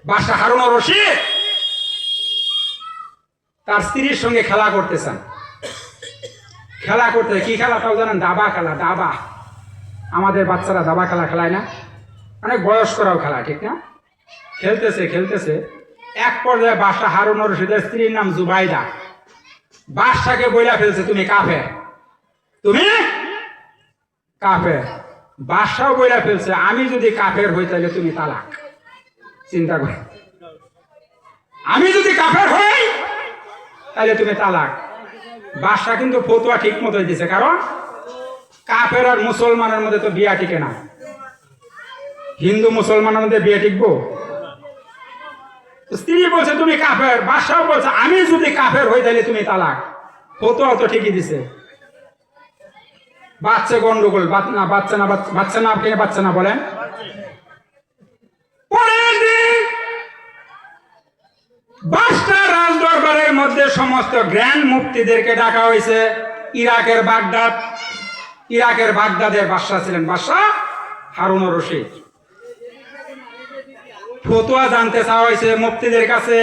বাদশা হারুন আর রশিদ তার স্ত্রীর সঙ্গে খেলা করতেছেন। খেলা করতে কি খেলাটাও জানেন? দাবা খেলা। দাবা আমাদের বাচ্চারা দাবা খেলা খেলায় না, অনেক বয়স্করাও খেলায়, ঠিক না? খেলতেছে খেলতেছে এক পর্যায়ে বাদশা হারুন আর রশিদের স্ত্রীর নাম জুবাইদা বাদশাকে বইলা ফেলছে, তুমি কাফের, তুমি কাফের। বাদশাও বইলা ফেলছে, আমি যদি কাফের হই তাহলে তুমি তালাক। চিন্তা কর, আমি যদি কাফের হই তাহলে তুমি তালাক। বাদশা কিন্তু ফতোয়া ঠিক মতোই দিছে, কারণ কাফের আর মুসলমানের মধ্যে তো বিয়া টিকে না। হিন্দু মুসলমানের মধ্যে বিয়ে টিকবো? স্ত্রী বলছে তুমি কাফের, বাদশাও বলছে আমি যদি কাফের হই তাহলে তুমি তালাক। ফতোয়া তো ঠিকই দিছে। বাচ্চা গন্ডগোল, বাচ্চা না বলেন। পরের দিন বাদশার রাজদরবারের মধ্যে সমস্ত গ্র্যান্ড মুফতিদেরকে ডাকা হয়েছে। ইরাকের বাগদাদের বাদশা ছিলেন বাদশা হারুন আর রশিদ। ফতোয়া জানতে চাওয়া হয়েছে মুফতিদের কাছে।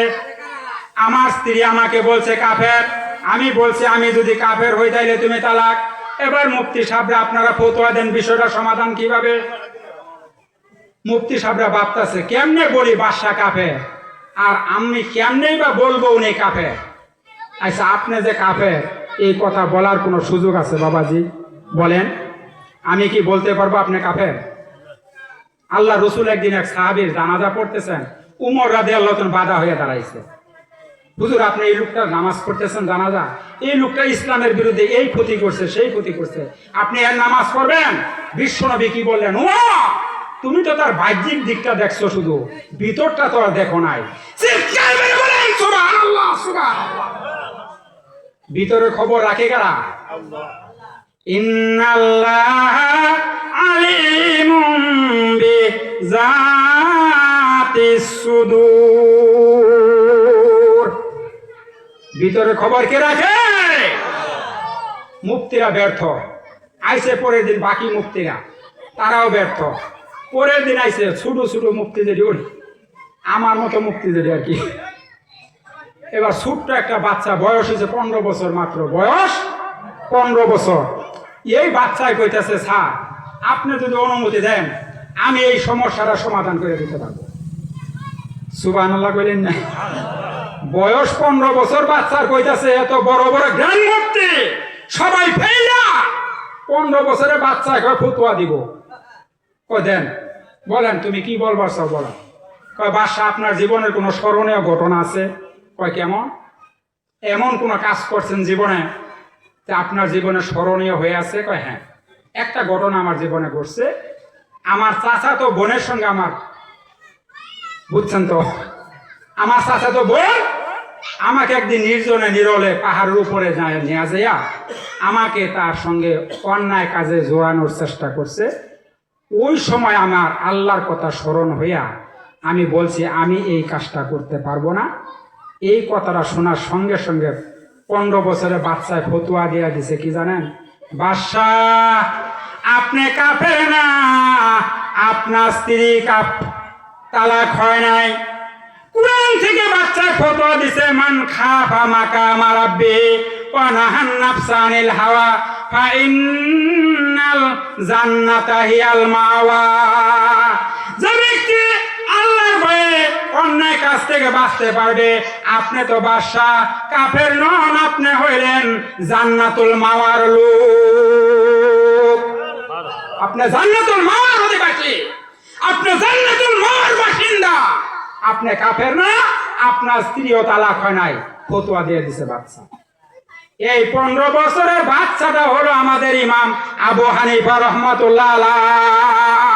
আমার স্ত্রী আমাকে বলছে কাফের, আমি বলছি আমি যদি কাফের হই তাইলে তুমি তালাক। এবার মুফতি সাহেবরা আপনারা ফতোয়া দেন, বিষয়টা সমাধান কিভাবে? মুফতি সাহেবরা ভাবতেছে কেমনে বলি বাদশা কাফের, আর আমি কেমনেই বা বলবো উনি কাফের। আচ্ছা, আপনি যে কাফের এই কথা বলার কোনো সুযোগ আছে বাবাজি? বলেন, আমি কি বলতে পারবো আপনি কাফের? আল্লাহ রসুল একদিন এক সাহাবীর জানাজা পড়তেছেন, উমর রাদিয়াল্লাহু তাআলা বাধা হয়ে দাঁড়াইছে। হুজুর, আপনি এই লোকটা নামাজ পড়তেছেন জানাজা, এই লোকটা ইসলামের বিরুদ্ধে এই ক্ষতি করছে সেই ক্ষতি করছে, আপনি এর নামাজ পড়বেন? বিশ্বনবী কি বললেন? ও তুমি তো তার বাহ্যিক দিকটা দেখছো, শুধু ভিতরটা তো আর দেখো নাই। চিৎকার করে বলেন সুবহানাল্লাহ, সুবহানাল্লাহ। ভিতরের খবর রাখে কারা? আল্লাহ। ইন্নাল্লাহা আলিমুম বিযাতিস সুদূর। ভিতরের খবর কে রাখে? মুফতিরা ব্যর্থ। আইসে পরের দিন বাকি মুফতিরা, তারাও ব্যর্থ। পরের দিন আইসে ছোট ছোট মুফতিদের, আমার মতো মুফতিদের আর কি। এবার ছোট্ট একটা বাচ্চা, বয়স হয়েছে 15 বছর মাত্র, বয়স 15 বছর। এই বাচ্চায় কইতেছে, স্যার আপনি যদি অনুমতি দেন আমি এই সমস্যাটা সমাধান করে দিতে পারবো। সুবহানাল্লাহ কইলেন না? বয়স 15 বছর বাচ্চার কইতেছে, এত বড় বড় জ্ঞান মুফতি সবাই ফেইলা 15 বছরের বাচ্চাকে ফতোয়া দিব। কই দেন, বলেন তুমি কি বলবার চাও বলো। কয় বাদশা, আপনার জীবনের কোনো স্মরণীয় ঘটনা আছে? কয় কেমন? এমন কোন কাজ করছেন জীবনে যে আপনার জীবনে স্মরণীয় হয়ে আছে? কয় হ্যাঁ, একটা ঘটনা আমার জীবনে ঘটছে। আমার চাচাতো বোনের সঙ্গে আমার, বুঝছেন তো, আমার চাচাতো বোন আমাকে একদিন নির্জনে নিরলে পাহাড়ের উপরে নিয়ে যাইয়া আমাকে তার সঙ্গে অন্যায় কাজে জড়ানোর চেষ্টা করছে। ওই সময় আমার আল্লাহর কথা স্মরণ হইয়া আমি বলছি আমি এই কাজটা করতে পারবো না। এই কথাটা শোনার সঙ্গে সঙ্গে 15 বছরের বাচ্চায় ফতোয়া দিয়া দিছে, কি জানেন? বাদশা, আপনি কাফের না, আপনার স্ত্রী তালাক হয় নাই। কুরআন থেকে বাচ্চায় ফতোয়া দিছে, মান খাফা মাকামা রাব্বি ওয়া নাহান নাফসা আনিল হাওয়া ফা ইন্নাল জান্নাতা হিয়াল মাওয়া। যে ব্যক্তি আল্লাহর ভয়ে অন্যায় কাজ থেকে বাঁচতে পারবে, আপনি তো বাদশা কাফের নন, আপনি হইলেন জান্নাতুল মাওয়ার লোক। আপনি জান্নাতুল মাওয়ার অধিবাসী, আপনি জান্নাতুল মাওয়ার বাসিন্দা। আপনি কাফের না, আপনার স্ত্রীও তালাক হয় নাই। ফতোয়া দিয়ে দিছে বাচ্চা। এই 15 বছরের বাচ্চাটা হলো আমাদের ইমাম আবু হানিফা রাহমাতুল্লাহ আলাইহি।